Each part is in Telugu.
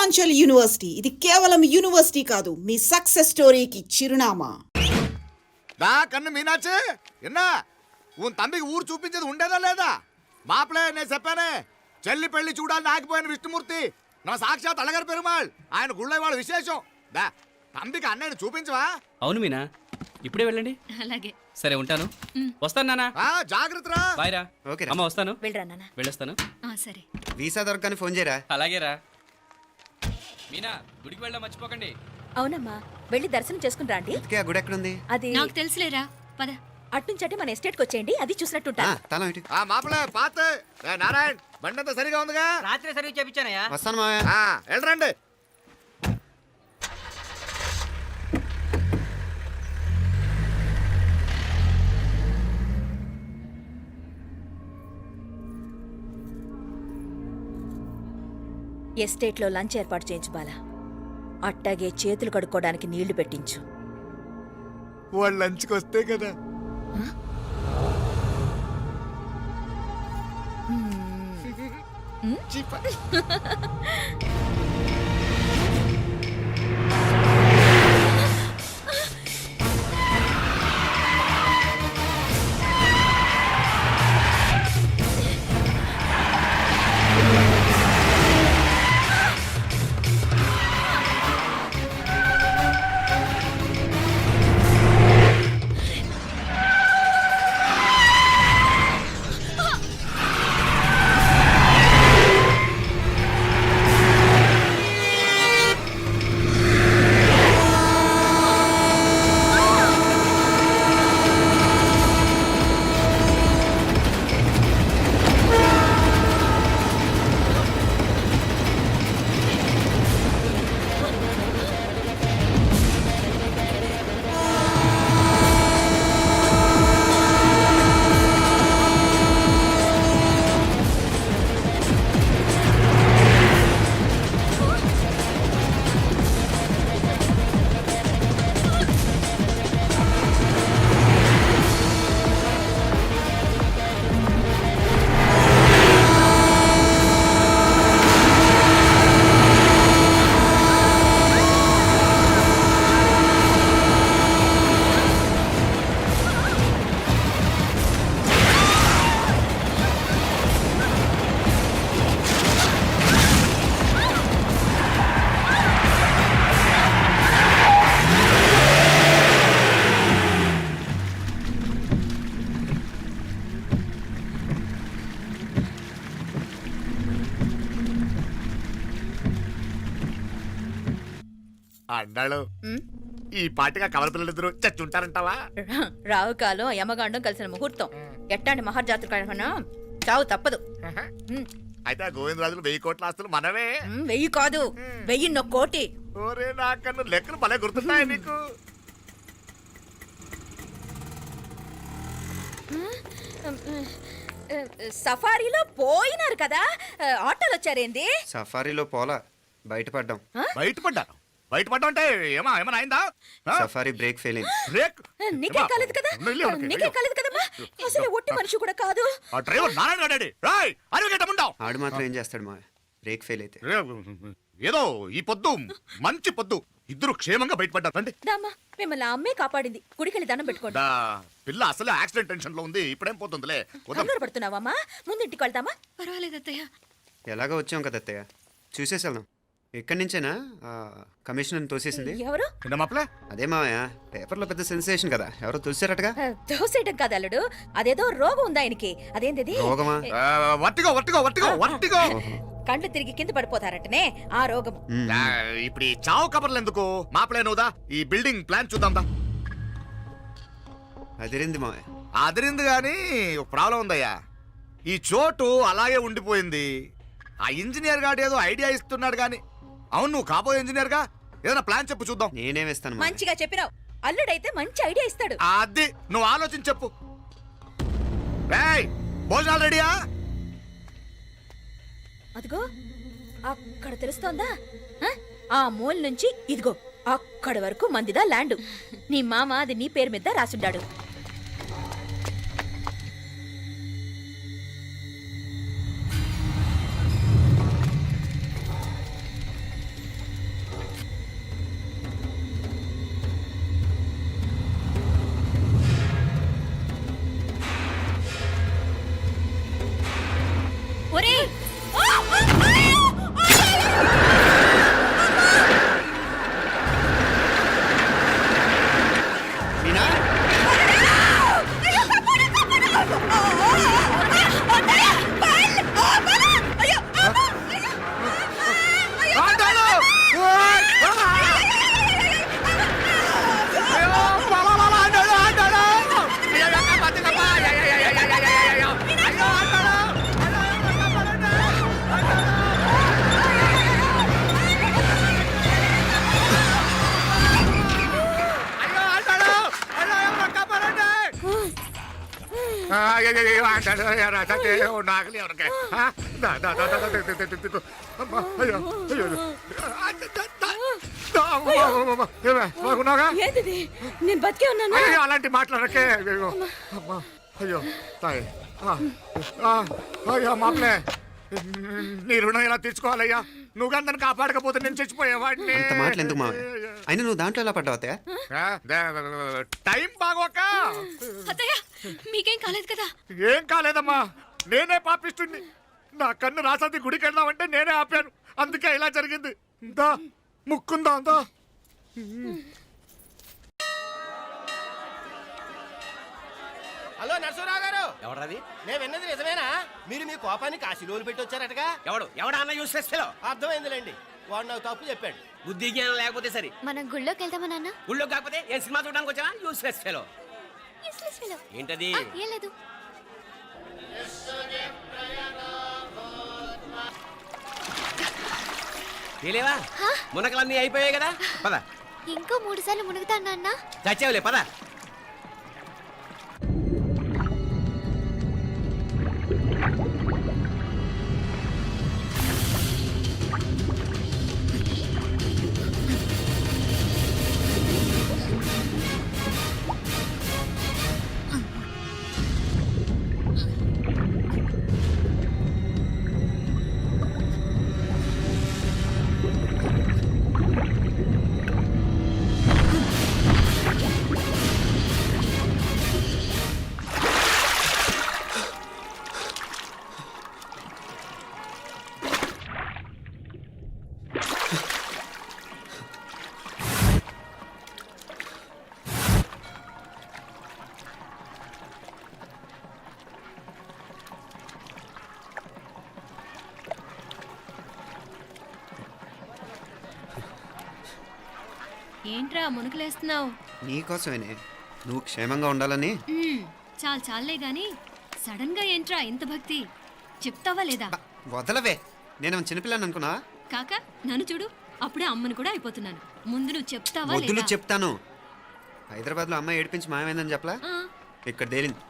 పూర్వాంచల్ యూనివర్సిటీ. ఇది కేవలం యూనివర్సిటీ కాదు, మీ సక్సెస్ స్టోరీకి చిరునామా. దా కన్ను మీనాచి ఎన్నా ఉన్ తంబికి ఊరు చూపించేది ఉండేదా లేదా? మాపలే నేను చెప్పానే, చెల్లి పెళ్లి చూడాలని ఆగిపోయిన విష్ణుమూర్తి నా సాక్షాత్ అళగర్ పెరుమాళ్. ఆయన గుళ్ళో వాళ్ళ విశేషం. దా తంబికి అన్నయ్యని చూపించవా? అవును మీనా, ఇప్పుడే వెళ్ళండి. అలాగే. సరే ఉంటాను, వస్తాను నాన్న. జాగ్రత్త రా. బాయ్ రా. ఓకే అమ్మ వస్తాను. వెళ్ళరా నాన్న. వెళ్ళొస్తాను. సరే. వీసా దొరకని ఫోన్ చేయరా. అలాగే రా. మీనా, గుడికి వెళ్ళడం మర్చిపోకండి. అవునమ్మా, వెళ్ళి దర్శనం చేసుకుని రండి. ఆ గుడి ఎక్కడుంది? అది నాకు తెలుసులేరా, పద. అట్నుంచంటే మన ఎస్టేట్కి వచ్చేయండి, అది చూసినట్టుంటా. తల ఇటు. మాపలే పాత నారాయణ్ బండంతా సరిగా ఉందిగా? రాత్రి సర్వీస్ చేయించానయ్యా. వస్తాను మావయ్య. వెళ్ళరండి. ఎస్టేట్లో లంచ్ ఏర్పాటు చేయించు బాలా. అట్టాగే చేతులు కడుక్కోవడానికి నీళ్లు పెట్టించు. వాళ్ళు లంచ్కి వస్తే కదా. అన్నాడు ఈ పాటిగా కవల పిల్లలిద్దరు చచ్చుంటారంటావా? రావు కాలం యమగాండం కలిసిన ముహూర్తం. ఎట్టాంటి మహర్జాతృ కన్నా చావు తప్పదు. అయితే ఆ గోవిందరాజులు 1000 కోట్ల ఆస్తులు మనమే. 1000 కాదు, 1001 కోటి. ఓరే నాకన్నా లెక్కలు భలే గుర్తున్నాయి నీకు. సఫారీలో పోయినారు కదా, ఆటోలు వచ్చారేంది? సఫారీలో పోలా, బయటపడ్డాం. బయటపడ్డా అంటే ఏమైనా అయిందా? సఫారీ బ్రేక్ ఫెయిల్ అయింది. బ్రేక్ నీకే కాలేదు కదా, నీకే కాలేదు కదమ్మా. అసలు ఒట్టి మనిషి కూడా కాదు. ఆ డ్రైవర్ నారాయణ గాడి రాయ్ అరగటముండావు. ఆడు మాత్రం ఏం చేస్తాడు మా బ్రేక్ ఫెయిల్ అయితే. ఏదో ఈ పొద్దు మంచి పొద్దు, ఇద్దరు క్షేమంగా బయటపడ్డారండి. దామా, మిమ్మల్ని ఆ అమ్మే కాపాడింది. గుడికెళ్ళి దండం పెట్టుకోండి. పిల్ల అసలు యాక్సిడెంట్ టెన్షన్ లో ఉంది, ఇప్పుడేం పోతుందిలే. కంగారు పడుతున్నావమ్మా? ముందు ఇంటికి వెళ్తామా? పర్వాలేదు అత్తయ్య. ఎలాగో వచ్చాం కదా అత్తయ్య, చూసేసి వెళ్దాం. ఎక్కడి నుంచేనా కమిషనర్ తోసేసింది? ఎవరు? అదే మావయ్య, పేపర్లో పెద్ద సెన్సేషన్ కదా, ఎవరో తోసారటగా. దోసేయటం కాదు అల్లుడు, అదేదో రోగం ఉందా ఆయనకి. అదేంటిది? రోగమా? కండ్లు తిరిగి కింద పడిపోతారటనే ఆ రోగం. ఇప్పుడు ఈ చావు కబర్లు ఎందుకు? మాపలే నువ్వుదా, ఈ బిల్డింగ్ ప్లాన్ చూద్దాందా. అదిరింది మావయ్య. అదిరింది గాని ఒక ప్రాబ్లం ఉందయ్యా. ఈ చోటు అలాగే ఉండిపోయింది. ఆ ఇంజనీర్ గాడు ఏదో ఐడియా ఇస్తున్నాడు గాని. అవును, నువ్వు కాబోయే ఇంజనీర్ గా ఏదైనా ప్లాన్ చెప్పు చూద్దాం. నేనేమిస్తాను? మంచిగా చెప్పినావు. అల్లుడైతే మంచి ఐడియా ఇస్తాడు. అది నువ్వు ఆలోచించి చెప్పు. భోజనాలు రెడీయా? అదిగో అక్కడ తెలుస్తోందా? ఆ మూల నుంచి ఇదిగో అక్కడ వరకు మందిదా ల్యాండ్. నీ మామ అది నీ పేరు మీద రాసుండాడు. నాగలి ఎవరికే బాగున్నాగా ఏంటిది నేను బతికే ఉన్నాను అలాంటి మాట్లాడకే అయ్యో అమ్మా అయ్యో తాయి అయ్యో మామలే నీ రుణం ఎలా తీర్చుకోవాలయ్యా నువ్వు అందరిని కాపాడకపోతే నేను చచ్చిపోయేవాడిని అంత మాటలు ఎందుకు మావయ్య అయినా నువ్వు దాంట్లో ఎలా పడ్డావు అత్తయ్య టైం బాగోక అత్తయ్య మీకేం కాలేదు కదా ఏం కాలేదమ్మా నేనే పాపిస్తుంది నా కన్ను రాసాది గుడికి వెళ్దామంటే నేనే ఆపాను అందుకే ఇలా జరిగింది దా ముక్కుందా దా హలో నరసరావు గారు ఎవడది నేను విన్నది నిజమేనా మీరు మీ కోపానికి కాశీలోలు పెట్టి వచ్చారటగా ఎవడా అన్న యూస్లెస్ ఫెలో అర్థమైందిలేండి వాడు నాకు తప్పు చెప్పాడు బుద్ధి జ్ఞానం లేకపోతే సరే మనం గుళ్ళోకి వెళ్దామా నాన్న ఊళ్ళో కాకపోతే ఏం సినిమా చూడడానికి వచ్చావా యూస్లెస్ ఫెలో Useless fellow. ఏంటది ఏం లేదు తెలియవా మునకలన్నీ అయిపోయాయి కదా పద ఇంకో 3 సార్లు మునుగుతాను నాన్న చచ్చావులే పద ఏంట్రా మునుకులేస్తున్నావు నీకోసమేనే నువ్వు క్షేమంగా ఉండాలని చాలు చాలే గాని సడన్ గా ఏంట్రా ఇంత భక్తి చెప్తావా లేదా వదలవే నేను చిన్నపిల్లని అనుకున్నా కాక నన్ను చూడు అప్పుడే అమ్మని కూడా అయిపోతున్నాను ముందు నువ్వు చెప్తావా వద్దులు లేదా చెప్తాను హైదరాబాద్లో అమ్మాయి ఏడిపించి మాయమైందని చెప్పలా ఆ, ఇక్కడ తేలింది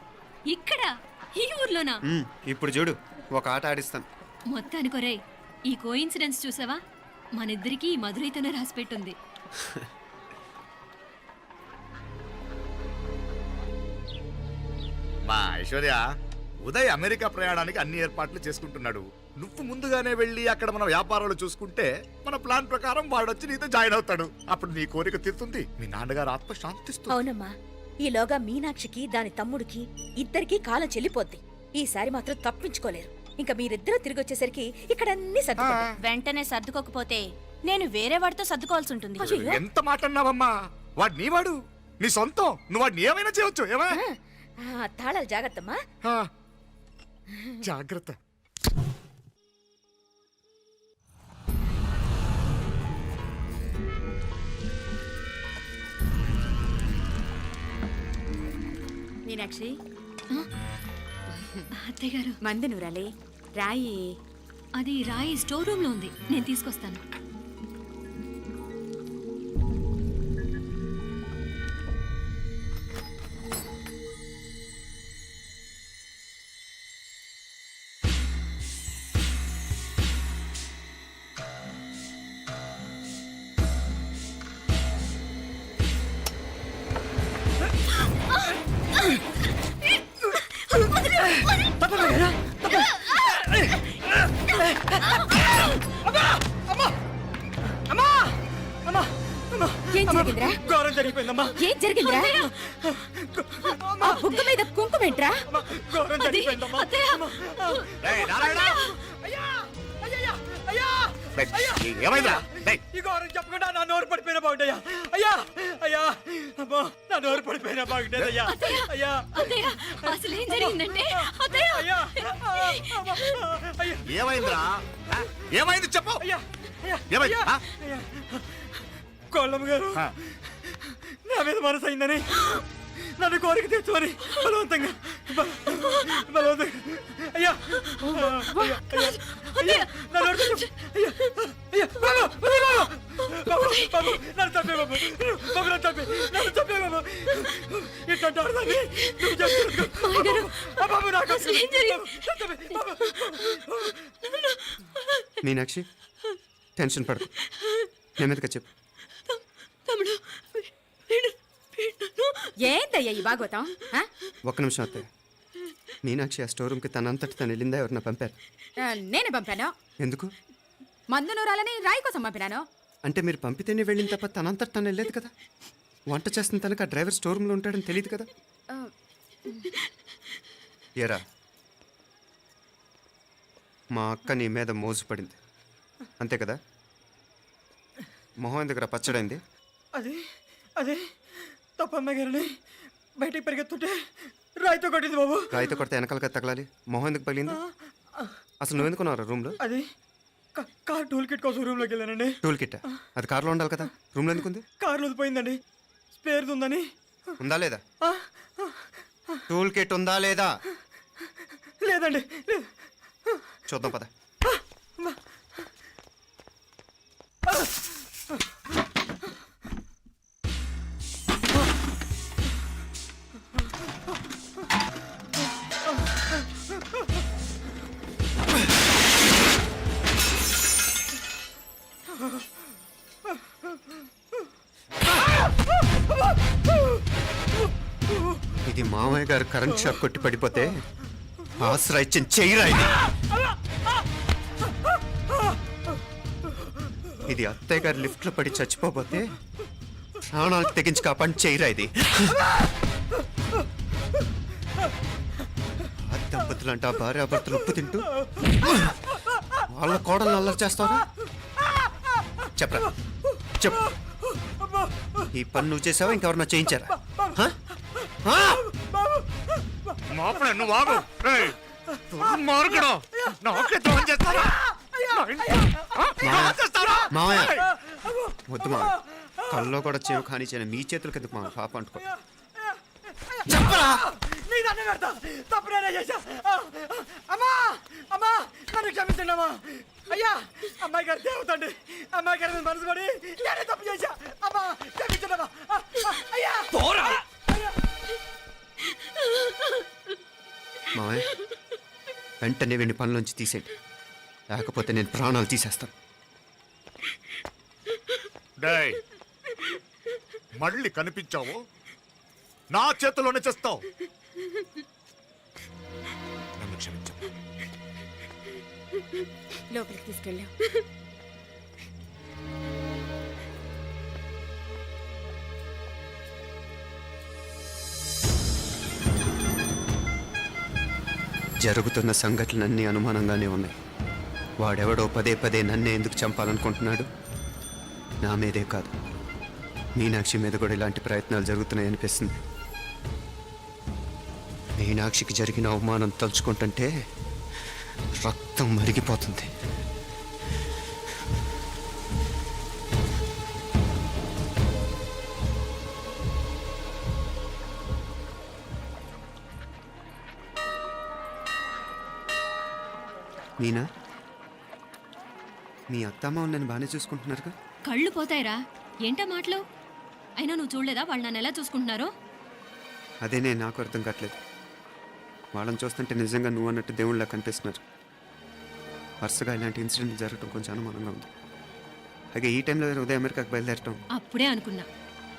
ఇక్కడ ఈ ఊర్లోనా ఇప్పుడు చూడు ఒక ఆట ఆడిస్తాను మొత్తానికొరేయ్ ఈ కోయిన్సిడెన్స్ చూసావా మనిద్దరికి ఈ మధురైతోనే రాసిపెట్టుంది మా ఐశ్వర్య ఉదయ్ అమెరికా ప్రయాణానికి అన్ని ఏర్పాట్లు చేసుకుంటున్నాడు నువ్వు ముందుగానే వెళ్ళి అక్కడ మన వ్యాపారాలు చూసుకుంటే మన ప్లాన్ ప్రకారం వాడు వచ్చి నీతో జాయిన్ అవుతాడు అప్పుడు నీ కోరిక తీరుతుంది మీ నాన్నగారు ఆత్మ శాంతిస్తుంది అవునమ్మా ఈలోగా మీనాక్షికి దాని తమ్ముడికి ఇద్దరికి కాలం చెల్లిపోద్ది ఈసారి మాత్రం తప్పించుకోలేరు ఇంకా మీరిద్దరూ తిరిగి వచ్చేసరికి ఇక్కడ అన్ని సర్దుకుంటాయి. వెంటనే సర్దుకోకపోతే నేను వేరే వాడితో సర్దుకోవాల్సి ఉంటుంది అయ్యయ్యో. ఎంత మాట అన్నావమ్మా వాడు నీ వాడు నీ సొంతం నువ్వు వాడిని ఏమైనా చేయొచ్చు ఏమా తాళాలు జాగ్రత్తమ్మా జాగ్రత్త మీనాక్షి అత్తయ్య గారు మందు నూరాలి రాయి అది రాయి స్టోర్ రూమ్ లో ఉంది నేను తీసుకొస్తాను ఏం జరిగిందిరా ఘోరం జరిగిపోయిందమ్మా ఏం జరిగిందిరా ఆ బుగ్గ మీద కుంకుమేంట్రా ఘోరం జరిగిపోయిందమ్మా ఏయ్, నారాయణ! ఏయ్, ఏమైందిరా ఏయ్, ఈ ఘోరం చెప్పకుండా నా నోరు పడిపోయిన బాగుంటయ్యా అయ్యా అయ్యా అమ్మో నా నోరు పడిపోయిన బాగుంటదయ్యా అయ్యా అత్తయ్య అసలు ఏం జరిగిందంటే అత్తయ్య అయ్యా అమ్మా, అయ్యా ఏమైందిరా ఆ? ఏమైంది చెప్పు అయ్యా అయ్యా ఏమైంది ఆ? కోళ్ళమ్మ గారు నా మీద మనసు అయిందని నన్ను కోరిక తెచ్చుకొని బలవంతంగా బలవంతంగా అయ్యా అయ్యా అయ్యా అయ్యా నా నోరు తెచ్చు. అయ్యా అయ్యా బాబు బాబు బాబు బాబు నన్ను చంపే బాబు బాబు నన్ను చంపే బాబు ఇట్లాంటి ఆడదాన్ని నువ్వు చేస్తున్నావు బాబు నాకు బాబు మీనాక్షి టెన్షన్ పడకు నెమ్మదిగా చెప్పు. ఏందయ్యా ఈ భాగవతం ఆ? ఒక్క నిమిషం అత్తయ్య. మీనాక్షి ఆ స్టోర్ రూమ్కి తనంతటి తను వెళ్ళిందా ఎవరన్నా పంపారు? నేనే పంపాను. ఎందుకు? మందు నూరాలని రాయి కోసం పంపినాను. అంటే మీరు పంపితేనే వెళ్ళింది తప్ప తనంతటి తను వెళ్ళలేదు కదా. వంట చేస్తున్న తనకు ఆ డ్రైవర్ స్టోర్ రూమ్లో ఉంటాడని తెలియదు కదా. ఏరా మా అక్క నీ మీద మోజు పడింది అంతే కదా. మొహం దగ్గర పచ్చడైంది. అదే తప్పమ్మ గారిని బయటికి పరిగెత్తుంటే రాయితో కొట్టింది బాబు. రాయితో కొడితే వెనకాలగా తగలాలి. మొహం ఎందుకు పగిలింది? అసలు నువ్వు ఎందుకున్నావు రూమ్లో? అది కార్ టూల్ కిట్ కోసం రూమ్లోకి వెళ్ళానండి. టూల్ కిట్ అది కార్లో ఉండాలి కదా, రూమ్లో ఎందుకుంది? కార్లో పోయిందండి, స్పేర్ ఉందని. ఉందా లేదా? టూల్ కిట్ ఉందా లేదా? లేదండి లేదు. చూద్దాం పద. ఇది మామయ్య గారు కరెంట్ షాక్ కొట్టి పడిపోతే ఆసరా ఇచ్చిన చెయ్యిరా ఇది. ఇది అత్తయ్య గారు లిఫ్ట్ లో పడి చచ్చిపోతే ప్రాణాలకు తెగించి కాపాడి చెయ్యిరా ఇది. ఆ దంపతులు అంటే ఆ భార్యాభర్తలు ఉప్పు తింటూ వాళ్ళ కోడలు అల్లరి చేస్తారా? చెప్పరా చెప్పు. ఈ పని నువ్వు చేసావా ఇంకెవరన్నా చేయించారా? మాపడే నువ్వు ఆగు. మార్గడం నాకే ద్రోహం చేస్తారా? మావయ్య వద్దు మావయ్య, కల్లో కూడా చేవు కానిచ్చాను మీ చేతులు కింద మా పాప అంటుకో. నీ దండం పెడతా, తప్పు నేనే చేశా. అమ్మా అమ్మా నన్ను క్షమించండి అమ్మా. అయ్యా అమ్మాయి గారు దేవతండి, అమ్మాయి గారి మీద మనసు పడి నేనే తప్పు చేశా. అమ్మా క్షమించండి అమ్మా. అయ్యా మావయ్య వెంటనే వీడిని పనిలోంచి తీసేయండి, లేకపోతే నేను ప్రాణాలు తీసేస్తాను. డేయ్ మళ్ళీ కనిపించావు నా చేతిలోనే చేస్తావు. నన్ను క్షమించు. లోపలికి తీసుకెళ్ళాం. జరుగుతున్న సంఘటనలన్నీ అనుమానంగానే ఉన్నాయి. వాడెవడో పదే పదే నన్నే ఎందుకు చంపాలనుకుంటున్నాడు? నా మీదే కాదు, మీనాక్షి మీద కూడా ఇలాంటి ప్రయత్నాలు జరుగుతున్నాయి అనిపిస్తుంది. మీనాక్షికి జరిగిన అవమానం తలుచుకుంటుంటే రక్తం మరిగిపోతుంది. మీనా, మీ అత్తమ్మ నన్ను బాగానే చూసుకుంటున్నారుగా? కళ్ళు పోతాయిరా, ఏంటా మాటలు? అయినా నువ్వు చూడలేదా వాళ్ళు నన్ను ఎలా చూసుకుంటున్నారో? అదేనే నాకు అర్థం కావట్లేదు. వాళ్ళని చూస్తుంటే నిజంగా నువ్వు అన్నట్టు దేవుళ్ళ కనిపిస్తున్నారు. వరుసగా ఇలాంటి ఇన్సిడెంట్లు జరగడం కొంచెం అనుమానంగా ఉంది. అలాగే ఈ టైంలో ఉదయం అమెరికాకు బయలుదేరటం. అప్పుడే అనుకున్నా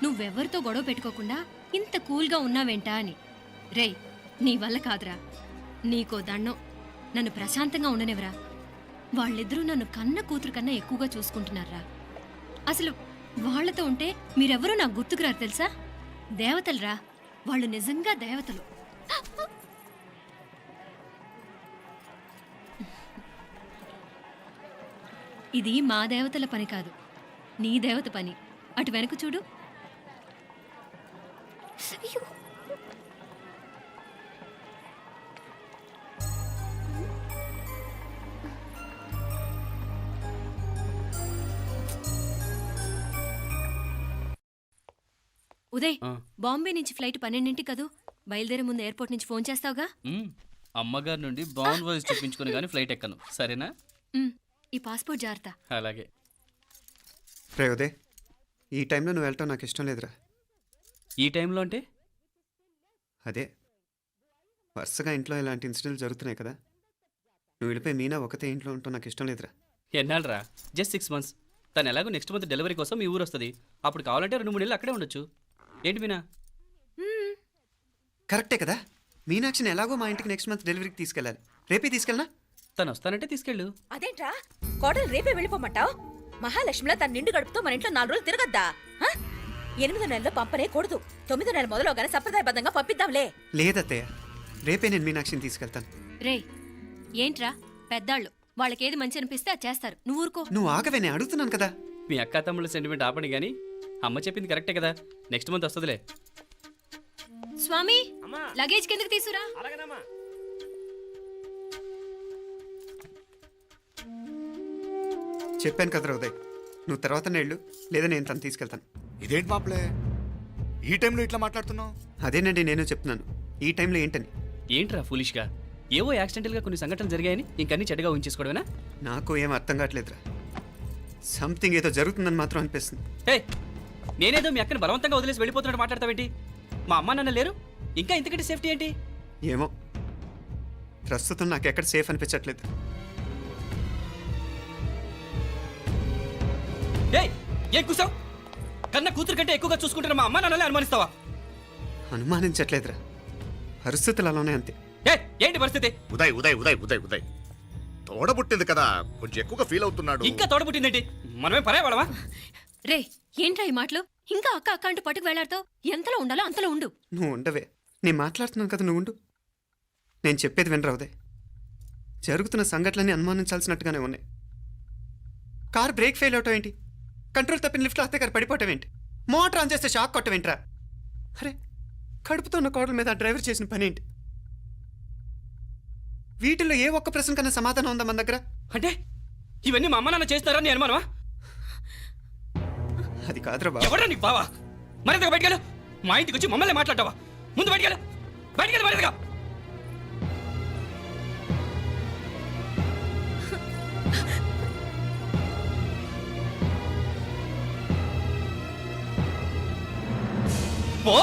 నువ్వెవరితో గొడవ పెట్టుకోకుండా ఇంత కూల్గా ఉన్నావేంటా అని. రేయ్ నీ వల్ల కాదురా, నీకో దండం, నన్ను ప్రశాంతంగా ఉండనివరా. వాళ్ళిద్దరూ నన్ను కన్న కూతురు కన్నా ఎక్కువగా చూసుకుంటున్నారా. అసలు వాళ్లతో ఉంటే మీరెవరూ నాకు గుర్తుకురారు తెలుసా? దేవతలురా, వాళ్ళు నిజంగా దేవతలు. ఇది మా దేవతల పని కాదు, నీ దేవత పని. అటు వెనక చూడు. ఉదయ్, బాంబే నుంచి ఫ్లైట్ 12 కదూ. బయలుదేరే ముందు ఎయిర్పోర్ట్ నుంచి ఫోన్ చేస్తావుగా? అమ్మగారి నుండి బౌండ్ వాయిస్ చూపించుకుని కానీ ఫ్లైట్ ఎక్కను, సరేనా? ఈ పాస్పోర్ట్ జాగ్రత్త. అలాగే. రే ఉదయ్, ఈ టైంలో నువ్వు వెళ్ళటం నాకు ఇష్టం లేదురా. ఈ టైంలో అంటే అదే వరుసగా ఇంట్లో ఇలాంటి ఇన్సిడెంట్లు జరుగుతున్నాయి కదా, నువ్వు వెళ్ళిపోయి మీనా ఒకతే ఇంట్లో ఉంటావు నాకు ఇష్టం లేదురా. ఎన్నాళ్ళరా? Just 6 months. తను ఎలాగో నెక్స్ట్ మంత్ డెలివరీ కోసం మీ ఊరు వస్తుంది. అప్పుడు కావాలంటే 2-3 నెలలు అక్కడే ఉండొచ్చు. ఏంటి మీనా? కరెక్టే కదా, మీనాక్షిని ఎలాగో మా ఇంటికి నెక్స్ట్ మంత్ డెలివరీకి తీసుకెళ్ళాలి. రేపే తీసుకెళ్ళనా? తను వస్తానంటే తీసుకెళ్ళు. అదేంట్రా కోడలు రేపే వెళ్ళిపోమంటావు? మహాలక్ష్మిలా తన నిండు గడుపుతో మన ఇంట్లో 4 రోజులు తిరగద్దా? 8వ నెలలో పంపనే కూడదు. 9వ నెల మొదలుగానే సంప్రదాయబద్ధంగా పంపిద్దాంలే. లేదత్తయ్య, రేపే నేను మీనాక్షిని తీసుకెళ్తాను. రే ఏంట్రా పెద్దాళ్ళు, వాళ్ళకేది మంచి అనిపిస్తే అది చేస్తారు. నువ్వు ఊరుకో. నువ్వు ఆగవే, నేను అడుగుతున్నాను కదా. మీ అక్క తమ్ముళ్ళ సెంటిమెంట్ ఆపండి కానీ అమ్మ చెప్పింది కరెక్టే కదా, నెక్స్ట్ మంత్ వస్తుందిలే. స్వామి లగేజ్ కిందకి తీసురా. చెప్పాను కదరా ఉదయ్, నువ్వు తర్వాత నేళ్ళు లేదా నేను తను తీసుకెళ్తాను. ఇదేంటి మాప్లే ఈ టైంలో ఇట్లా మాట్లాడుతున్నావు? అదేనండి నేను చెప్తున్నాను, ఈ టైంలో ఏంటని. ఏంట్రా ఫులిష్గా? ఏవో యాక్సిడెంటల్గా కొన్ని సంఘటనలు జరిగాయని ఇంకన్నీ చెడ్డగా ఉంచేసుకోవడమేనా? నాకు ఏం అర్థం కావట్లేదురా, సంథింగ్ ఏదో జరుగుతుందని మాత్రం అనిపిస్తుంది. హే, నేనేదో మీ అక్కని బలవంతంగా వదిలేసి వెళ్ళిపోతున్నట్టు మాట్లాడతావేంటి? మా అమ్మ నాన్న లేరు, ఇంకా ఇంతకంటే సేఫ్టీ ఏంటి? ఏమో, ప్రస్తుతం నాకు ఎక్కడ సేఫ్ అనిపించట్లేదు. ఏయ్, ఏం కూసావు? కన్న కూతురు కంటే ఎక్కువగా చూసుకుంటున్న మా అమ్మ నాన్నలే అనుమానిస్తావా? అనుమానించట్లేదురా, పరిస్థితులు అలానే అంతే. ఏంటి పరిస్థితి? ఉదయ్ ఉదయ్ ఉదయ్ ఉదయ్ ఉదయ్ తోడబుట్టింది కదా, కొంచెం ఎక్కువగా ఫీల్ అవుతున్నాడు. ఇంకా తోడబుట్టిందేంటి? మనమే పరాయవాడవా? రే ఏంట్రా ఈ మాటలు? ఇంకా అక్క అక్క అంటూ పట్టుకు వెళ్లాడుతావు. ఎంతలో ఉండాలో అంతలో ఉండు. నువ్వు ఉండవే, నేను మాట్లాడుతున్నాను కదా, నువ్వు ఉండు. నేను చెప్పేది వినరా ఉదయ్, జరుగుతున్న సంఘటనలన్నీ అనుమానించాల్సినట్టుగానే ఉన్నాయి. కార్ బ్రేక్ ఫెయిల్ అవటం ఏంటి, కంట్రోల్ తప్పిన లిఫ్ట్లో అత్తే గారు పడిపోవటం ఏంటి, మోటార్ ఆన్ చేస్తే షాక్ కొట్టం ఏంట్రా? అరే, కడుపుతో ఉన్న కోడల మీద ఆ డ్రైవర్ చేసిన పని ఏంటి? వీటిల్లో ఏ ఒక్క ప్రశ్న కన్నా సమాధానం ఉందా మన దగ్గర? అంటే ఇవన్నీ మా అమ్మ నాన్న చేస్తారని నీ అనుమానమా? అది కాదురా బాబు. ఎవరా నీకు బావా? మరింతగా బయటకెళ్ళు. మా ఇంటికి వచ్చి మమ్మల్ని మాట్లాడతావా? ముందు బయటకెళ్ళు, బయటకెళ్ళు మరింతగా. పో.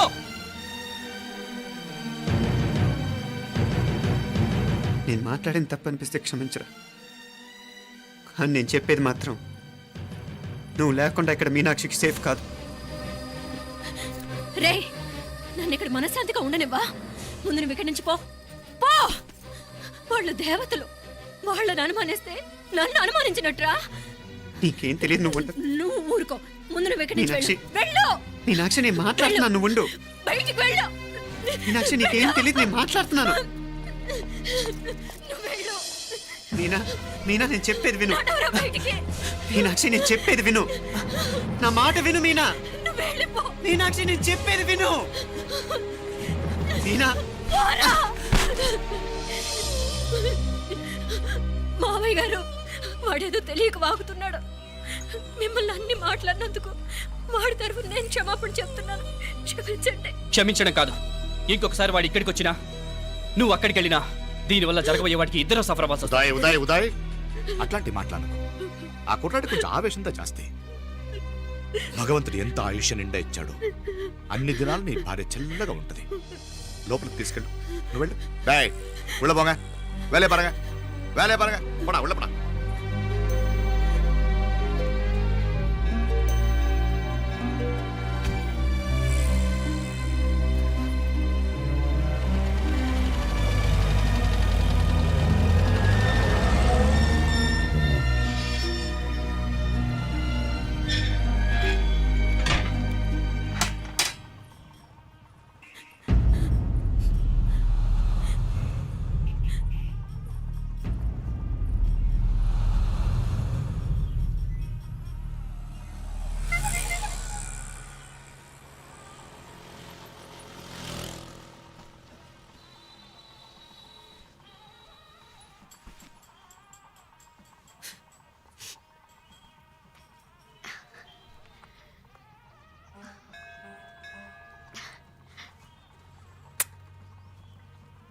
నేను మాట్లాడిన తప్పు అనిపిస్తే క్షమించరా, కానీ నేను చెప్పేది మాత్రం నువ్వు లేకుండా ఇక్కడ మీనాక్షికి సేఫ్ కాదు. రే నన్ను ఇక్కడ మనశ్శాంతిగా ఉండనివ్వా. ముందు నువ్వు ఇక్కడి నుంచి పో. పో. వాళ్ళు దేవతలు, వాళ్ళని అనుమానిస్తే నన్ను అనుమానించినట్రా. నీకేం తెలియదు, నువ్వు ఉండు. నువ్వు ఊరుకో. ముందు నువ్వు ఇక్కడి నుంచి మీనాక్షి. వెళ్ళు. మీనాక్షి, నేను మాట్లాడుతున్నాను, నువ్వు ఉండు. బయటికి వెళ్ళు. మీనాక్షి, నీకేం తెలియదు, నేను మాట్లాడుతున్నాను. నువ్వు వెళ్ళు. మీనా, మీనా, నేను చెప్పేది విను. నడవరా బయటికి. మీనాక్షి, నేను చెప్పేది విను, నా మాట విను. మీనా, నువ్వు వెళ్ళిపో. మీనాక్షి, నేను చెప్పేది విను. మీనా, పోరా. మావయ్య గారు, వాడేదో తెలియక వాగుతున్నాడు. మిమ్మల్ని అన్ని మాట్లాడినందుకు వాడి తరఫున నేను క్షమాపణ చెప్తున్నాను. క్షమించండి. క్షమించడం కాదు, ఇంకొకసారి వాడు ఇక్కడికి వచ్చినా నువ్వు అక్కడికి వెళ్ళినా దీనివల్ల జరగబోయే వాడికి ఇద్దరు సఫర్ అవ్వాల్సి వస్తుంది. ఉదయ్ ఉదయ్ ఉదయ్ అట్లాంటి మాట్లాడకు. ఆ కుట్రాడి కొంచెం ఆవేశంతో జాస్తి. భగవంతుడు ఎంత ఆయుష్య నిండా ఇచ్చాడు, అన్ని దినాలు నీ భార్య చల్లగా ఉంటది. లోపలికి తీసుకెళ్ళు, నువ్వు వెళ్ళు. డాయ్ ఉళ్ళ పోగా, వేలే పరగా, వేలే పరగా, పడా ఉళ్ళ పడా.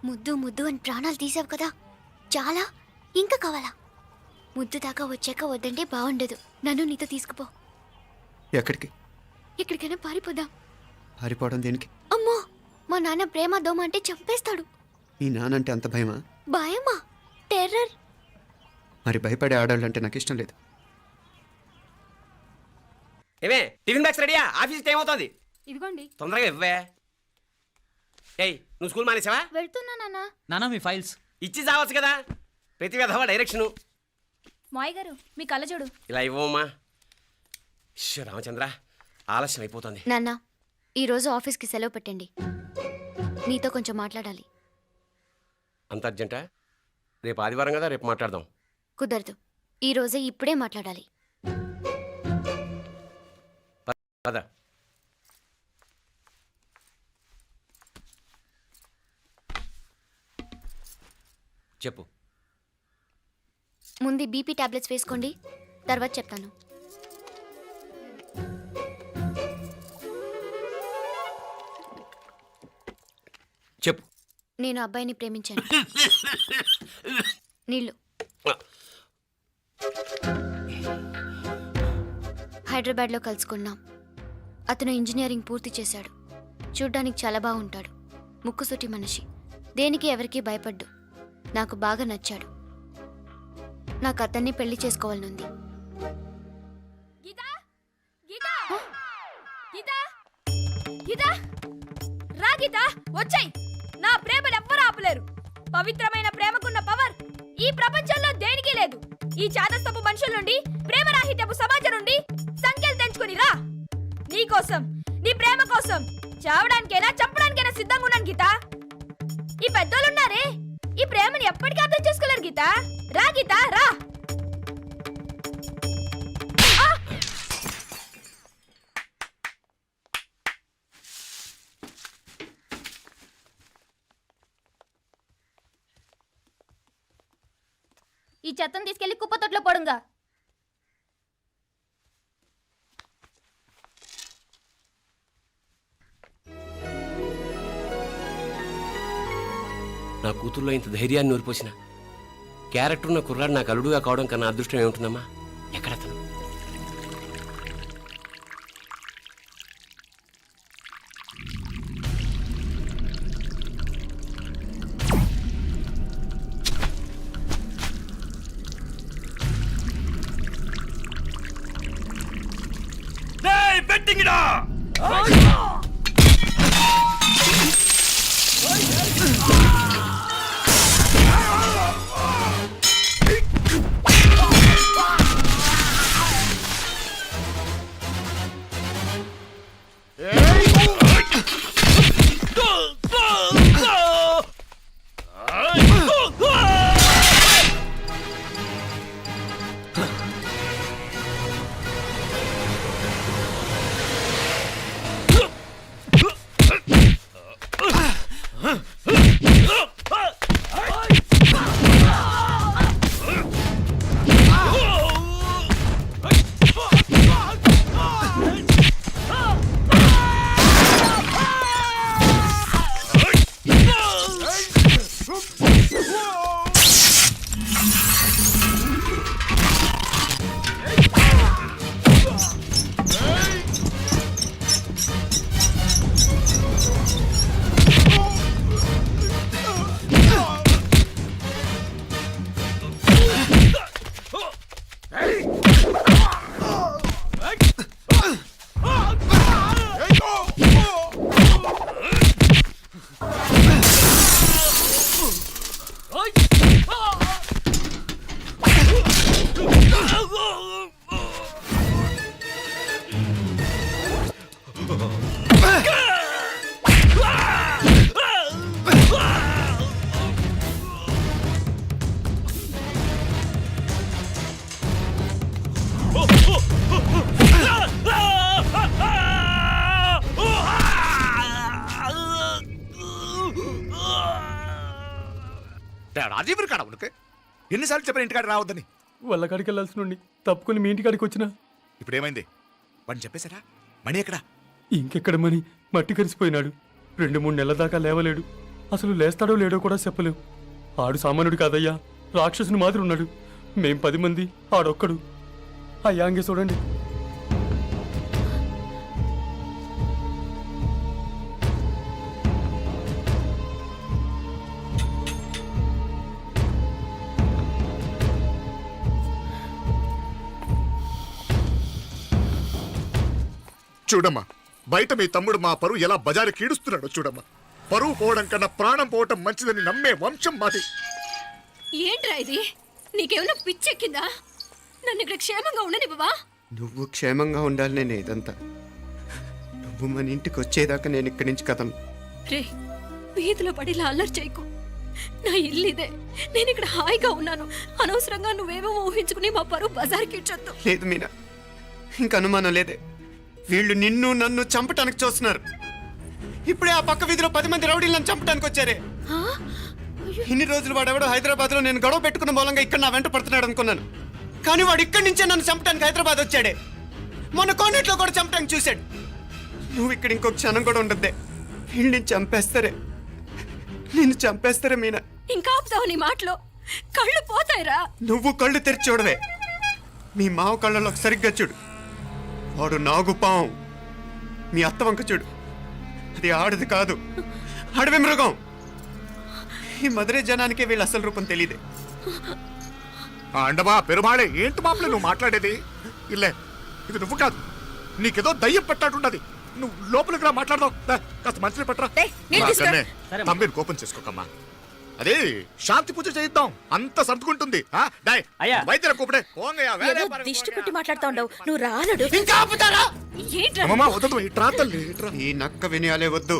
ముద్దు ముద్దు అని ప్రాణాలు తీసావు కదా, చాలా ఇంకా కావాలా? ముద్దు దాకా వచ్చాక వద్దంటే బాగుండదు. నన్ను నీతో తీసుకుపో. ఎక్కడికి? ఎక్కడికైనా పారిపోదాం. పారిపోవడం దేనికి? అమ్మో, మా నాన్న ప్రేమ దోమ అంటే చంపేస్తాడు. మీ నానంటే అంత భయమా? భయమా? టెర్రర్. మరి భయపడే ఆడాలంటే నాకు ఇష్టం లేదు. ఏమే టిఫిన్ బ్యాగ్స్ రెడీయా? ఆఫీస్ టైం అవుతుంది. ఇదిగోండి. తొందరగా ఇవ్వే. ఏయ్ నువ్వు స్కూల్ మానేసావా? వెళ్తున్నా నాన్న. నానా మీ ఫైల్స్ ఇచ్చి చావచ్చు కదా. ప్రతి విధవా డైరెక్షను. మాయ్ గారు మీ కళ్ళజోడు. ఇలా ఇవ్వమ్మా. రామచంద్ర ఆలస్యం అయిపోతుంది. నాన్న, ఈరోజు ఆఫీస్కి సెలవు పెట్టండి. నీతో కొంచెం మాట్లాడాలి. అంత అర్జెంటా? రేపు ఆదివారం కదా, రేపు మాట్లాడదాం. కుదరదు, ఈరోజే ఇప్పుడే మాట్లాడాలి. పద. చెప్పు. ముందు బీపీ టాబ్లెట్స్ వేసుకోండి, తర్వాత చెప్తాను. చెప్పు. నేను అబ్బాయిని ప్రేమించాను. నీళ్ళు. హైదరాబాద్లో కలుసుకున్నాం. అతను ఇంజనీరింగ్ పూర్తి చేశాడు. చూడ్డానికి చాలా బాగుంటాడు. ముక్కుసూటి మనిషి. దేనికి ఎవరికీ భయపడ్డు. నాకు బాగా నచ్చాడు. నాకు అతన్ని పెళ్లి చేసుకోవాలనుంది. గీతా గీతా గీతా గీతా రా గీతా, వచ్చాయి. నా ప్రేమను ఎవ్వరూ ఆపలేరు. పవిత్రమైన ప్రేమకున్న పవర్ ఈ ప్రపంచంలో దేనికి లేదు. ఈ చాదస్తపు మనుషుల నుండి, ప్రేమరాహిత్యపు సమాజం నుండి సంఖ్యలు తెంచుకుని రా. నీ కోసం, నీ ప్రేమ కోసం చావడానికైనా చంపడానికైనా సిద్ధంగా ఉన్నాను గీతా. ఈ పెద్దోళ్ళున్నారే, ఈ ప్రేమని ఎప్పటికీ అర్థం చేసుకోలేరు గీతా. రా గీతా రా. ఈ చెత్తను తీసుకెళ్లి కుప్పతొట్లో పడుంగా. నా కూతుర్లో ఇంత ధైర్యాన్ని నూరిపోసిన క్యారెక్టర్ ఉన్న కుర్రాడు నాకు అల్లుడుగా కావడం కన్నా అదృష్టం ఏముంటుందమ్మా? ఎక్కడతను? రాజీవ్ కాడ ఉనకే ఎన్నిసార్లు చెప్పిన ఇంటికాడ రావద్దని? వాళ్ళ కాడికి వెళ్ళాల్సి నుండి తప్పుకొని మీ ఇంటికాడికి వచ్చిన. ఇప్పుడు ఏమైంది? వాడిని చెప్పేశారా? మణి ఎక్కడా? ఇంకెక్కడ మని మట్టి కరిసిపోయినాడు. 2-3 నెలల దాకా లేవలేడు. అసలు లేస్తాడో లేడో కూడా చెప్పలేం. ఆడు సామాన్యుడు కాదయ్యా, రాక్షసుని మాదిరి ఉన్నాడు. మేం 10 మంది, ఆడొక్కడు. అయ్యాంగే చూడండి. చూడమ్మా, బయట మీ తమ్ముడు మా పరువు ఎలా బజారు కీడుస్తున్నాడో చూడమ్మా. పరువు పోవడం కన్నా ప్రాణం పోవటం మంచిదని నమ్మే వంశం మాది. ఏంట్రా ఇది? నీకేమైనా పిచ్చెక్కిందా? నన్ను ఇక్కడ క్షేమంగా ఉండనివ్వవా? నువ్వు క్షేమంగా ఉండాలి నేను ఇదంతా. నువ్వు మన ఇంటికి వచ్చేదాకా నేను ఇక్కడి నుంచి కదలను. రే, వీధిలో పడి ఇలా అల్లరి చేయకు. నా ఇల్లు ఇదే, నేను ఇక్కడ హాయిగా ఉన్నాను. అనవసరంగా నువ్వేమో ఊహించుకుని మా పరువు బజార్కి ఇచ్చొద్దు. లేదు మీనా, ఇంక అనుమానం లేదే. వీళ్ళు నిన్ను నన్ను చంపటానికి చూస్తున్నారు. ఇప్పుడే ఆ పక్క వీధిలో 10 మంది రౌడీలను చంపడానికి వచ్చారే. ఇన్ని రోజులు వాడెవడో హైదరాబాద్లో నేను గొడవ పెట్టుకున్న మూలంగా ఇక్కడ నా వెంట పడుతున్నాడు అనుకున్నాను. కానీ వాడు ఇక్కడి నుంచే నన్ను చంపడానికి హైదరాబాద్ వచ్చాడే. మొన్న కోనేట్లో కూడా చంపడానికి చూశాడు. నువ్వు ఇక్కడ ఇంకొక క్షణం కూడా ఉండద్దే. వీళ్ళని చంపేస్తారే, నిన్ను చంపేస్తారే మీనా. ఇంకా ఆపుతావు నీ మాటలో? కళ్ళు పోతాయిరా. నువ్వు కళ్ళు తెరిచి చూడవే. మీ మావ కళ్ళలో సరిగ్గా చూడు. వాడు నాగుపాం. మీ అత్త వంక చూడు, అది ఆడది కాదు, అడవి మృగం. ఈ మధురై జనానికే వీళ్ళ అసలు రూపం తెలియదే. అండమా పెరుమాళే, ఏంటి మాపలే నువ్వు మాట్లాడేది? ఇల్లే, ఇది నువ్వు కాదు, నీకేదో దయ్యం పెట్టాడున్నది. నువ్వు లోపలికి రా, మాట్లాడదాం. కాస్త మంచిని పట్టరా. తమ్మిని కోపం చేసుకోకమ్మా. అదే శాంతి పూజ చేయిద్దాం, అంత సర్దుకుంటుంది. వైద్యుల కూపడే దిష్టి పెట్టి మాట్లాడుతా ఉండవు. నువ్వు రానడు. ఈ నక్క వినయాలే వద్దు.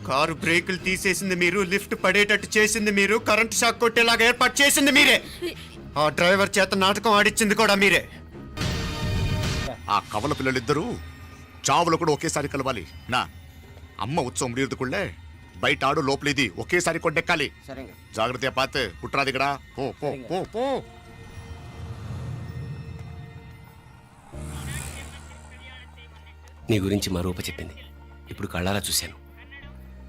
కారు బ్రేకులు తీసేసింది మీరు, లిఫ్ట్ పడేటట్టు చేసింది మీరు, కరెంట్ షాక్ కొట్టేలాగా ఏర్పాటు చేసింది మీరే. ఆ డ్రైవర్ చేత నాటకం ఆడిచ్చింది కూడా మీరే. ఆ కవల పిల్లలిద్దరూ చావులు కూడా ఒకేసారి కలవాలి. నా అమ్మ ఉత్సవం ముడియదుకుళ్ళే, బయట ఆడు లోపలిది ఒకేసారి కొట్టెక్కాలి. జాగ్రత్త పాత్ కుట్రాది ఇక్కడ. పో పో పో పో. నీ గురించి మా రూప చెప్పింది, ఇప్పుడు కళ్ళారా చూశాను.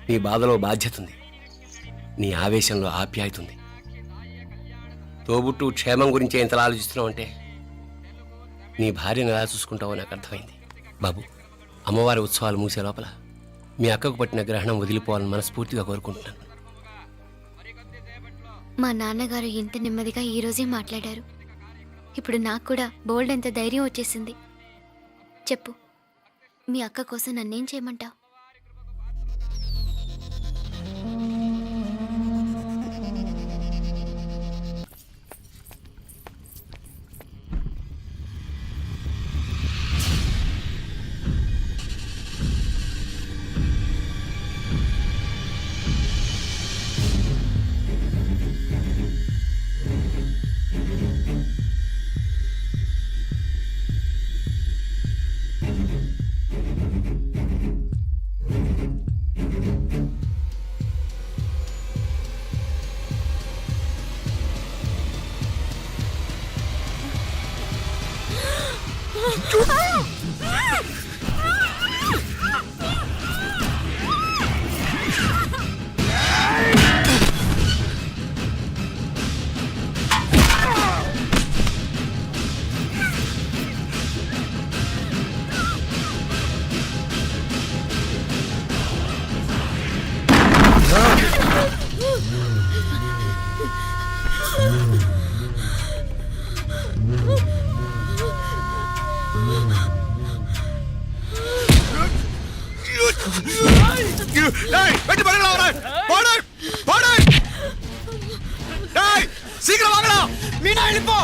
నీ బాధలో బాధ్యత ఉంది, నీ ఆవేశంలో ఆప్యాయత ఉంది. తోబుట్టు క్షేమం గురించి ఎంతలా ఆలోచిస్తున్నావు అంటే నీ భార్యను ఎలా చూసుకుంటావో నాకు అర్థమైంది. బాబు, అమ్మవారి ఉత్సవాలు మూసే లోపల మీ అక్కకు పట్టిన గ్రహణం వదిలిపోవాలని మనస్ఫూర్తిగా కోరుకుంటున్నాను. మా నాన్నగారు ఇంత నెమ్మదిగా ఈ రోజే మాట్లాడారు. ఇప్పుడు నాకు కూడా బోల్డ్ అంత ధైర్యం వచ్చేసింది. చెప్పు, మీ అక్క కోసం నన్నేం చేయమంటావు? శీఘ్రం వాగడా. మీనా వెళ్ళిపో.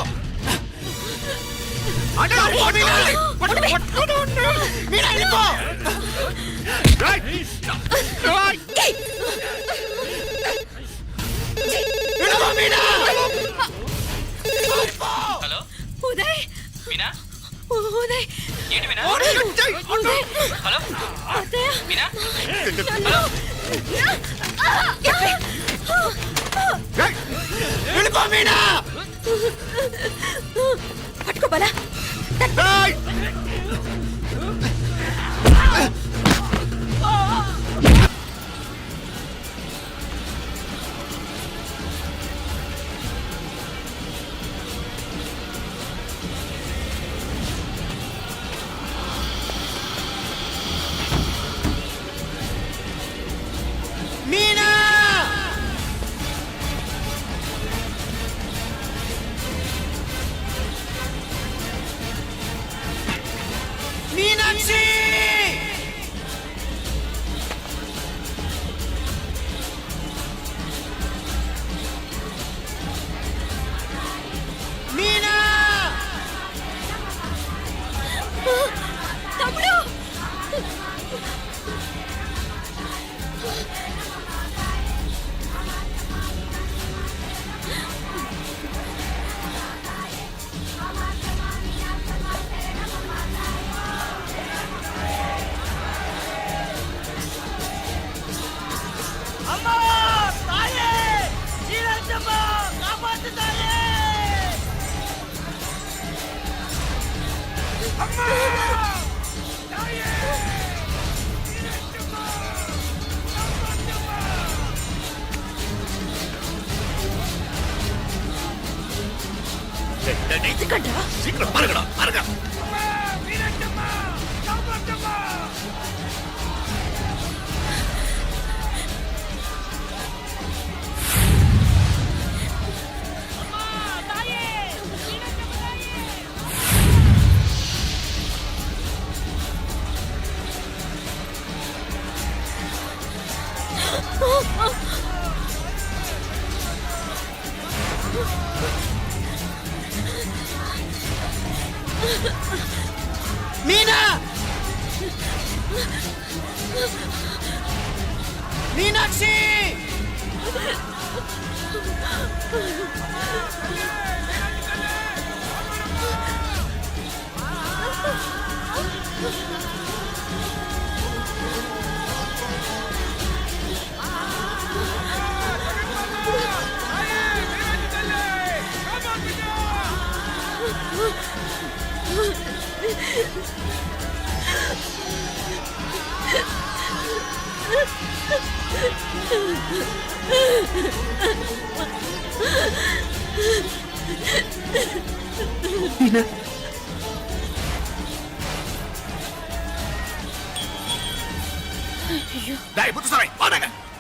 మీనా వెళ్ళిపో. హలో ఉదయ్, మీనా, ఉదయ్, ఏంటి మీనా? ఉదయ్, హలో అత్తయ్య, మీనా, హలో. వెళ్ళిపో మీనా. పట్టుకోబాలా. మీనా. మీనాక్షి మీనా తమ్ముడు అమ్మా తాయే నీరజమ్మ కాపాడు తాయే అమ్మా తాయే నీరజమ్మ శీఘ్రం పరగడా పరగ వీరజమ్మ కాపాడమ్మ మీనా మీనాక్షి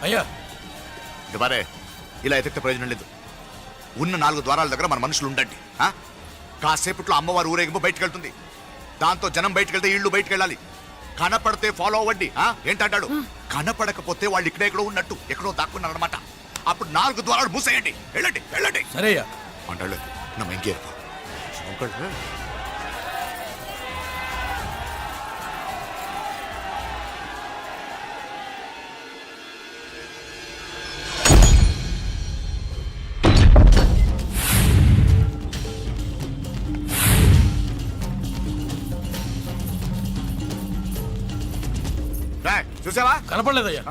అయ్యా ఇవ్వరే ఇలా ఎతికితే ప్రయోజనం లేదు. ఉన్న 4 ద్వారాల దగ్గర మన మనుషులు ఉండండి. కాసేపట్లో అమ్మవారు ఊరేగింపు బయటకు వెళ్తుంది. దాంతో జనం బయటకు వెళ్తే ఇళ్ళు బయటకు వెళ్ళాలి. కనపడితే ఫాలో అవ్వండి. ఏంటంటాడు? కనపడకపోతే వాళ్ళు ఇక్కడెక్కడో ఉన్నట్టు ఎక్కడో దాక్కున్నారు అనమాట. అప్పుడు 4 ద్వారాలు మూసేయండి. వెళ్ళండి వెళ్ళండి. సరేయ్యా. అంటాడు నమ్మ ఇంకేర్పు చూసావా? కనపడలేదయ్యా.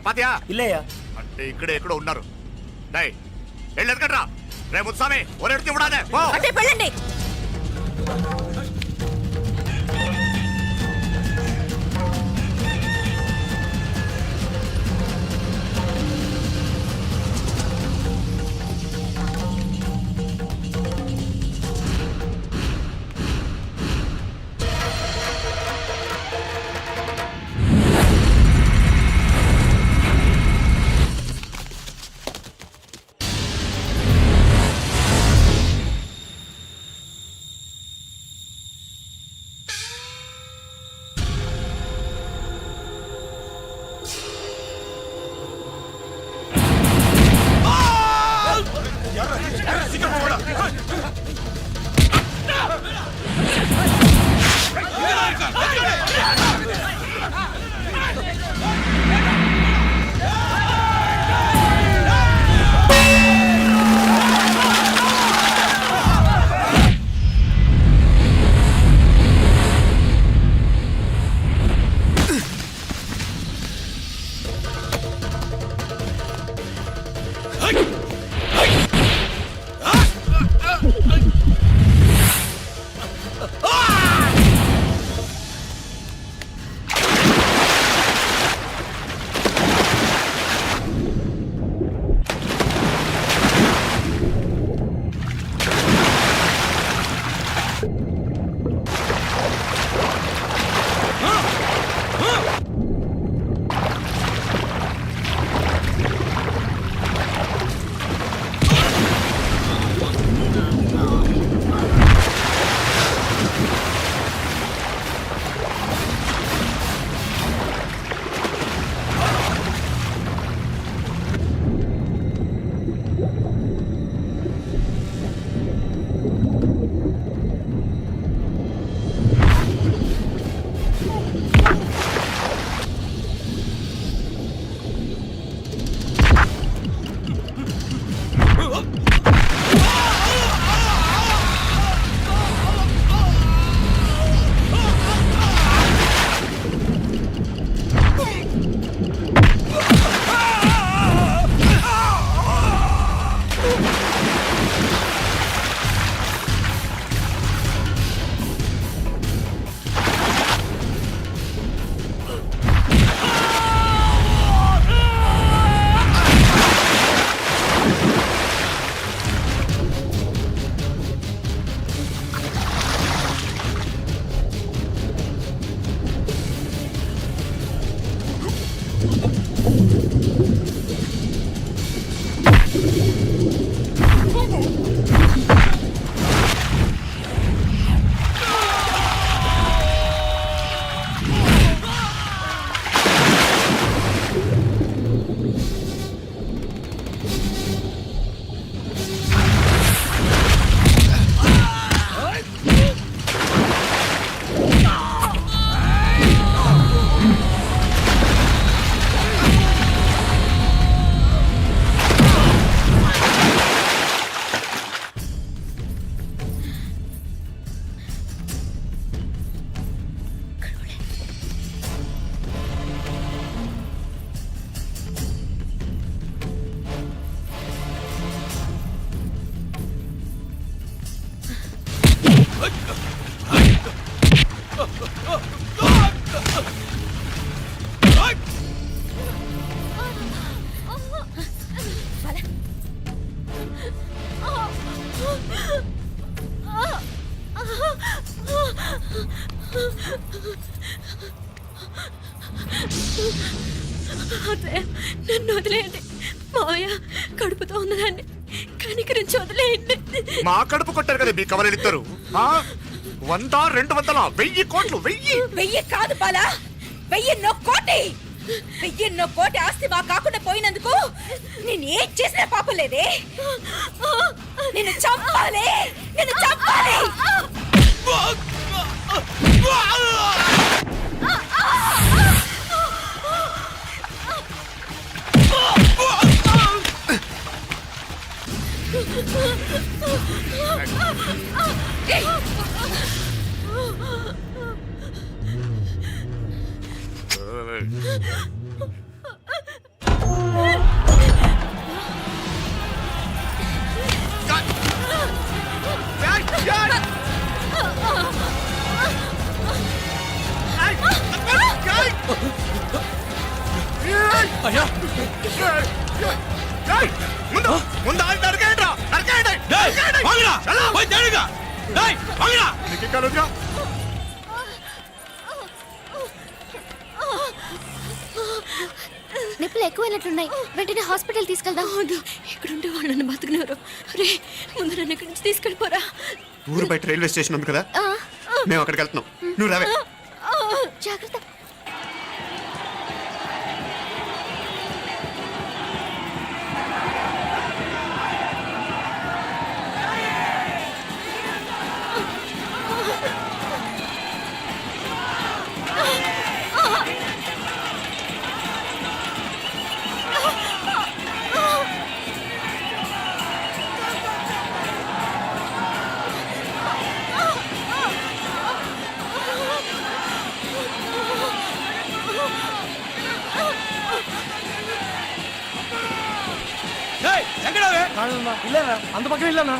పాతియా ఇల్లయ్యా అంటే ఇక్కడే ఎక్కడో ఉన్నారు. డై వెళ్ళేది కట్రా. రేపు స్వామి ఒరేడితే ఇవ్వడానే అంటే వెళ్ళండి. అదే నన్ను వదిలేయండి మావయ్య, కడుపుతో ఉన్నదాన్ని కనికరించి వదిలేయండి. మా కడుపు కొట్టారు కదా మీ కవలలిద్దరు 100 200 1000 కోట్లు 1000 కాదు బాలా, 1000 కోటి. 1000 కోటి ఆస్తి మా కాకుండా పోయినందుకు నేను ఏం చేసిన పాపం లేదే. నిన్ను చంపాలి, నిన్ను చంపాలి. అయ్యా ముందు ముందు ఆయన నరకేయండి రా, నరకేయండి. నీకు ఇంకా రోజుగా నొప్పులు ఎక్కువైనట్లున్నాయి, వెంటనే హాస్పిటల్ తీసుకెళ్దాం. ఇక్కడుంటే వాళ్ళు నన్ను బతుకునేవారు. రే, ముందు నన్ను ఇక్కడి నుంచి తీసుకెళ్ళిపోరా. ఊరు బయట రైల్వే స్టేషన్ ఉంది కదా, మేము అక్కడికి వెళ్తున్నాం, నువ్వు రావే. జాగ్రత్త. ఇల్లేనా, అంత పక్కన ఇల్లేనా?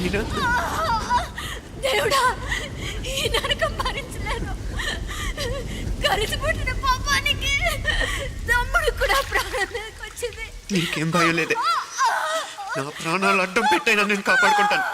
మీనా దేవుడా ఈ నరకం భరించలేను. కలిసి పుట్టిన పాపానికి తమ్ముడు కూడా ప్రాణం వచ్చింది. నీకేం భయం లేదే, నా ప్రాణాలు అడ్డం పెట్టైనా నేను కాపాడుకుంటాను.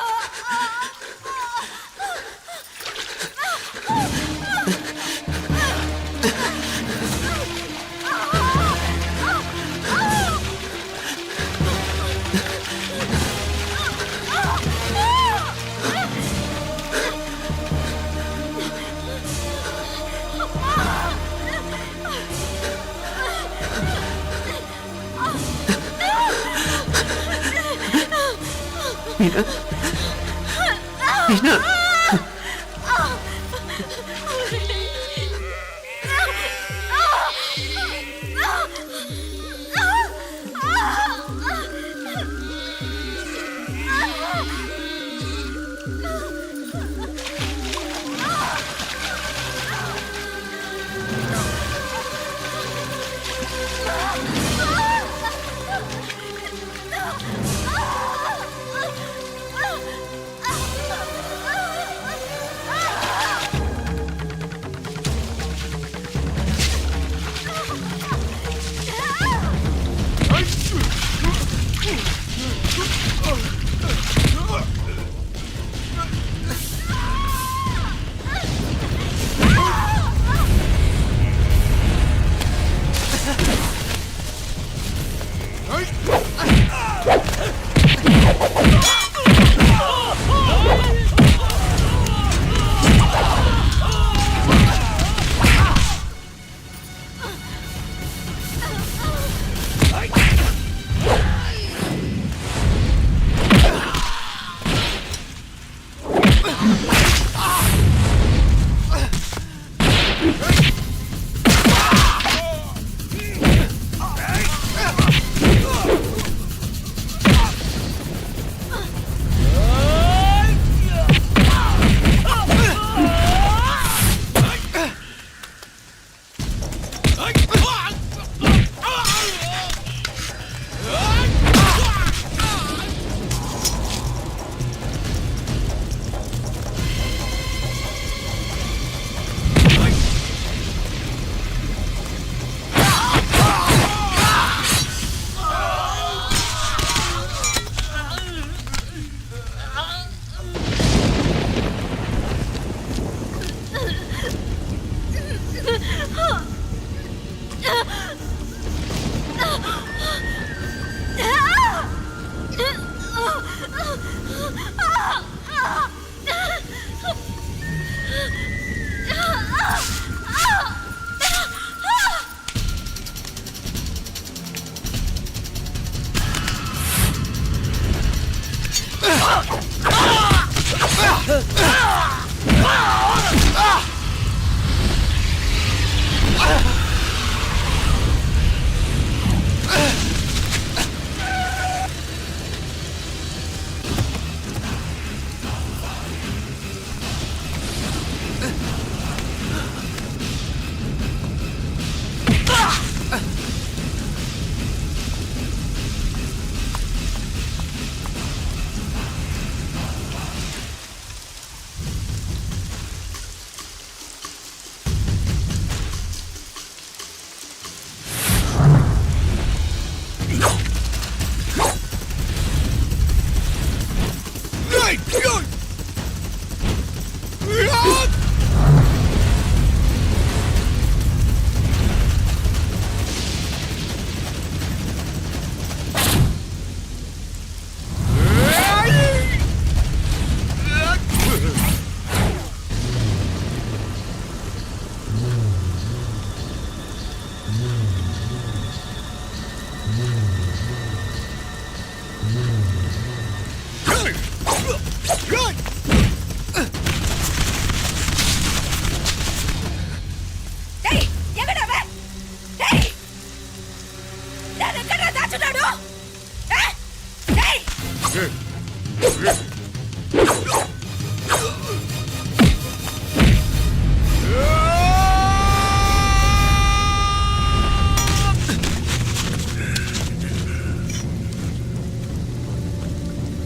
మీనా మీనా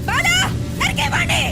బాలా నరికేవాణ్ణి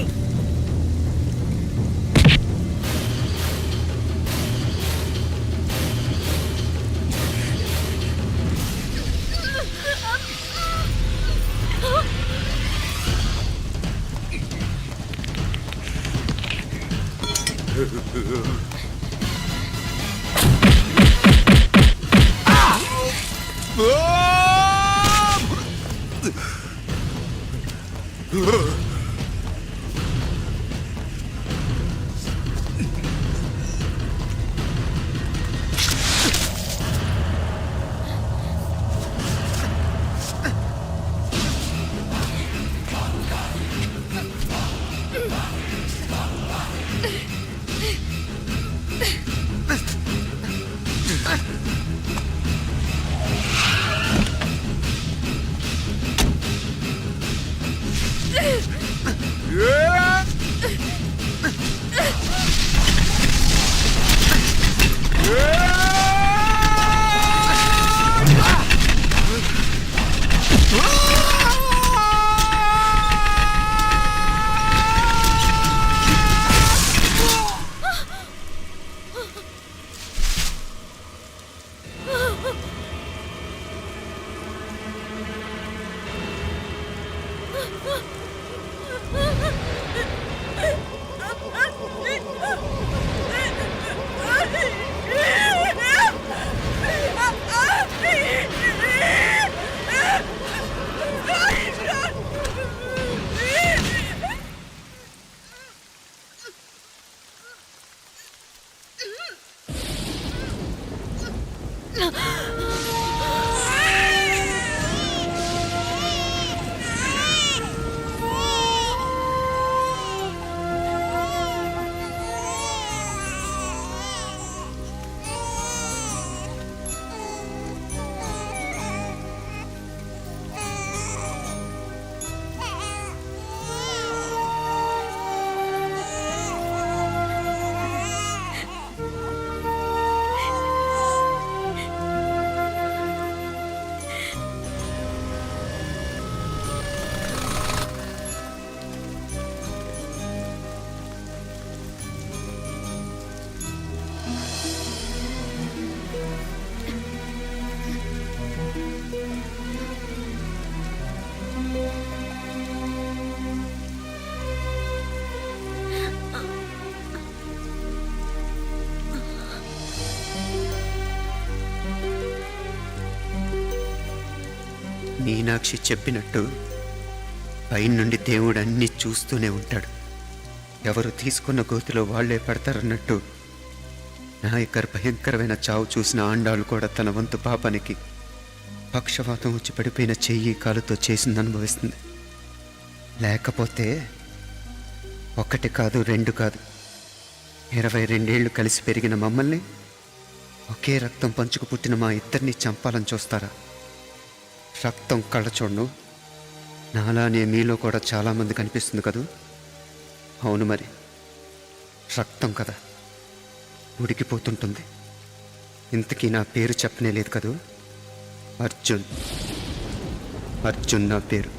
మీనాక్షి చెప్పినట్టు పైనుండి దేవుడు అన్నీ చూస్తూనే ఉంటాడు. ఎవరు తీసుకున్న గోతిలో వాళ్లే పడతారన్నట్టు నాయకర్ భయంకరమైన చావు చూసిన ఆండాళ్ళు కూడా తన వంతు పాపానికి పక్షవాతం వచ్చి పడిపోయిన చెయ్యి కాలుతో చేసింది అనుభవిస్తుంది. లేకపోతే ఒకటి కాదు, రెండు కాదు, 22 ఏళ్ళు కలిసి పెరిగిన మమ్మల్ని ఒకే రక్తం పంచుకు పుట్టిన మా ఇద్దరిని చంపాలని చూస్తారా? రక్తం కళ్ళ చూడను, నాలానే మీలో కూడా చాలామంది కనిపిస్తుంది కదూ. అవును మరి, రక్తం కదా, ఉడికిపోతుంటుంది. ఇంతకీ నా పేరు చెప్పనే లేదు కదూ. అర్జున్. అర్జున్ నా పేరు.